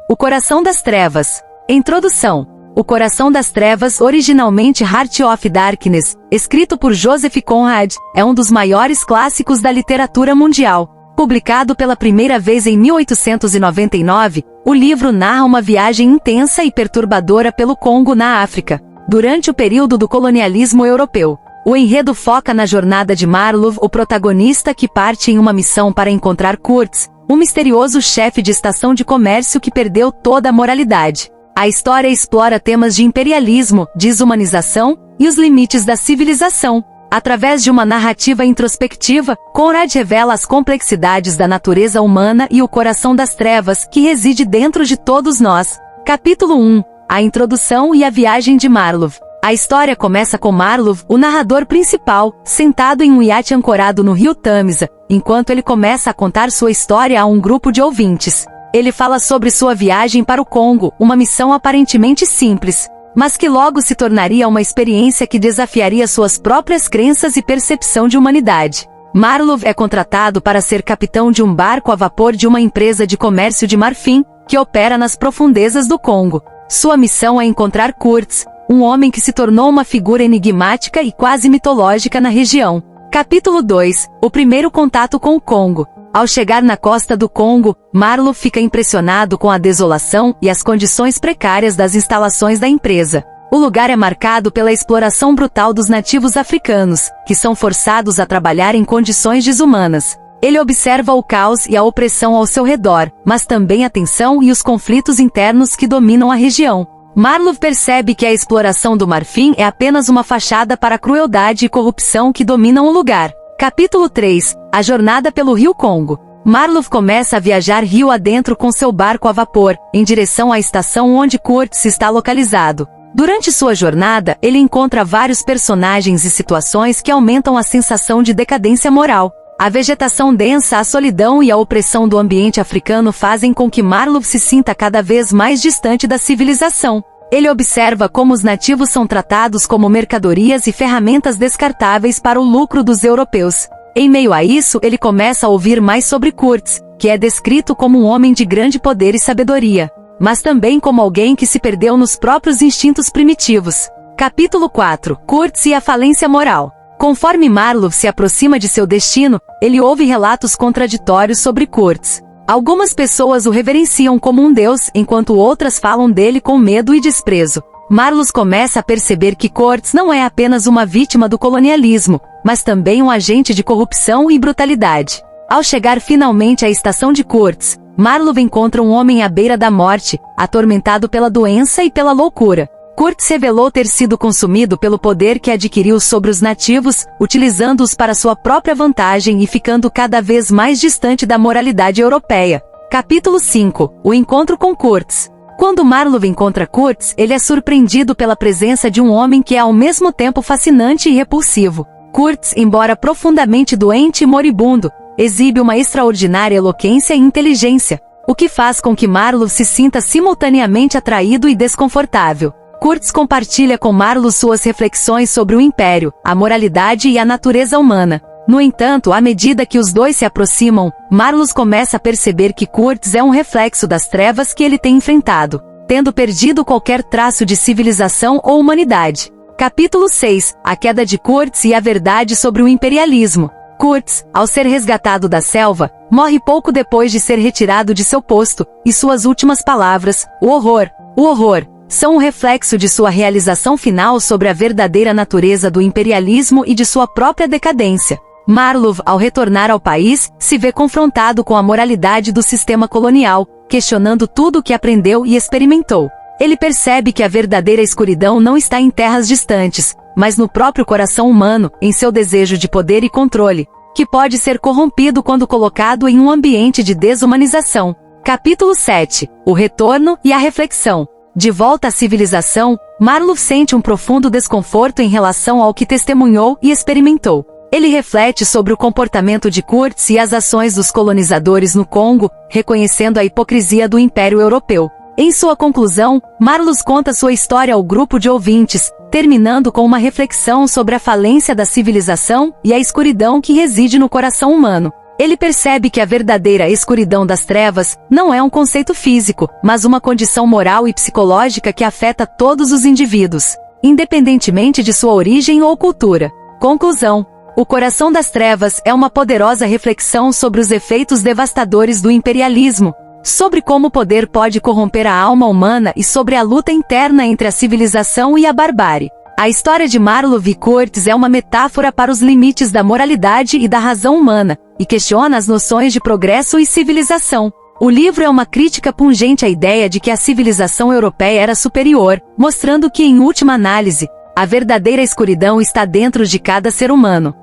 O Coração das Trevas. Introdução. O Coração das Trevas, originalmente Heart of Darkness, escrito por Joseph Conrad, é um dos maiores clássicos da literatura mundial. Publicado pela primeira vez em 1899, o livro narra uma viagem intensa e perturbadora pelo Congo na África, durante o período do colonialismo europeu. O enredo foca na jornada de Marlowe, o protagonista que parte em uma missão para encontrar Kurtz, um misterioso chefe de estação de comércio que perdeu toda a moralidade. A história explora temas de imperialismo, desumanização e os limites da civilização. Através de uma narrativa introspectiva, Conrad revela as complexidades da natureza humana e o coração das trevas que reside dentro de todos nós. Capítulo 1. A introdução e a viagem de Marlowe. A história começa com Marlowe, o narrador principal, sentado em um iate ancorado no rio Tamisa, enquanto ele começa a contar sua história a um grupo de ouvintes. Ele fala sobre sua viagem para o Congo, uma missão aparentemente simples, mas que logo se tornaria uma experiência que desafiaria suas próprias crenças e percepção de humanidade. Marlowe é contratado para ser capitão de um barco a vapor de uma empresa de comércio de marfim, que opera nas profundezas do Congo. Sua missão é encontrar Kurtz, um homem que se tornou uma figura enigmática e quase mitológica na região. Capítulo 2. O primeiro contato com o Congo. Ao chegar na costa do Congo, Marlowe fica impressionado com a desolação e as condições precárias das instalações da empresa. O lugar é marcado pela exploração brutal dos nativos africanos, que são forçados a trabalhar em condições desumanas. Ele observa o caos e a opressão ao seu redor, mas também a tensão e os conflitos internos que dominam a região. Marlowe percebe que a exploração do marfim é apenas uma fachada para a crueldade e corrupção que dominam o lugar. Capítulo 3. A jornada pelo rio Congo. Marlowe começa a viajar rio adentro com seu barco a vapor, em direção à estação onde Kurtz está localizado. Durante sua jornada, ele encontra vários personagens e situações que aumentam a sensação de decadência moral. A vegetação densa, a solidão e a opressão do ambiente africano fazem com que Marlowe se sinta cada vez mais distante da civilização. Ele observa como os nativos são tratados como mercadorias e ferramentas descartáveis para o lucro dos europeus. Em meio a isso, ele começa a ouvir mais sobre Kurtz, que é descrito como um homem de grande poder e sabedoria, mas também como alguém que se perdeu nos próprios instintos primitivos. Capítulo 4. Kurtz e a falência moral. Conforme Marlowe se aproxima de seu destino, ele ouve relatos contraditórios sobre Kurtz. Algumas pessoas o reverenciam como um deus, enquanto outras falam dele com medo e desprezo. Marlowe começa a perceber que Kurtz não é apenas uma vítima do colonialismo, mas também um agente de corrupção e brutalidade. Ao chegar finalmente à estação de Kurtz, Marlowe encontra um homem à beira da morte, atormentado pela doença e pela loucura. Kurtz revelou ter sido consumido pelo poder que adquiriu sobre os nativos, utilizando-os para sua própria vantagem e ficando cada vez mais distante da moralidade europeia. Capítulo 5. O encontro com Kurtz. Quando Marlowe encontra Kurtz, ele é surpreendido pela presença de um homem que é ao mesmo tempo fascinante e repulsivo. Kurtz, embora profundamente doente e moribundo, exibe uma extraordinária eloquência e inteligência, o que faz com que Marlowe se sinta simultaneamente atraído e desconfortável. Kurtz compartilha com Marlowe suas reflexões sobre o império, a moralidade e a natureza humana. No entanto, à medida que os dois se aproximam, Marlowe começa a perceber que Kurtz é um reflexo das trevas que ele tem enfrentado, tendo perdido qualquer traço de civilização ou humanidade. Capítulo 6. A queda de Kurtz e a verdade sobre o imperialismo. Kurtz, ao ser resgatado da selva, morre pouco depois de ser retirado de seu posto, e suas últimas palavras, o horror, são um reflexo de sua realização final sobre a verdadeira natureza do imperialismo e de sua própria decadência. Marlowe, ao retornar ao país, se vê confrontado com a moralidade do sistema colonial, questionando tudo o que aprendeu e experimentou. Ele percebe que a verdadeira escuridão não está em terras distantes, mas no próprio coração humano, em seu desejo de poder e controle, que pode ser corrompido quando colocado em um ambiente de desumanização. Capítulo 7. O retorno e a reflexão. De volta à civilização, Marlowe sente um profundo desconforto em relação ao que testemunhou e experimentou. Ele reflete sobre o comportamento de Kurtz e as ações dos colonizadores no Congo, reconhecendo a hipocrisia do Império Europeu. Em sua conclusão, Marlowe conta sua história ao grupo de ouvintes, terminando com uma reflexão sobre a falência da civilização e a escuridão que reside no coração humano. Ele percebe que a verdadeira escuridão das trevas não é um conceito físico, mas uma condição moral e psicológica que afeta todos os indivíduos, independentemente de sua origem ou cultura. Conclusão: O Coração das Trevas é uma poderosa reflexão sobre os efeitos devastadores do imperialismo, sobre como o poder pode corromper a alma humana e sobre a luta interna entre a civilização e a barbárie. A história de Marlowe V. Curtis é uma metáfora para os limites da moralidade e da razão humana, e questiona as noções de progresso e civilização. O livro é uma crítica pungente à ideia de que a civilização europeia era superior, mostrando que, em última análise, a verdadeira escuridão está dentro de cada ser humano.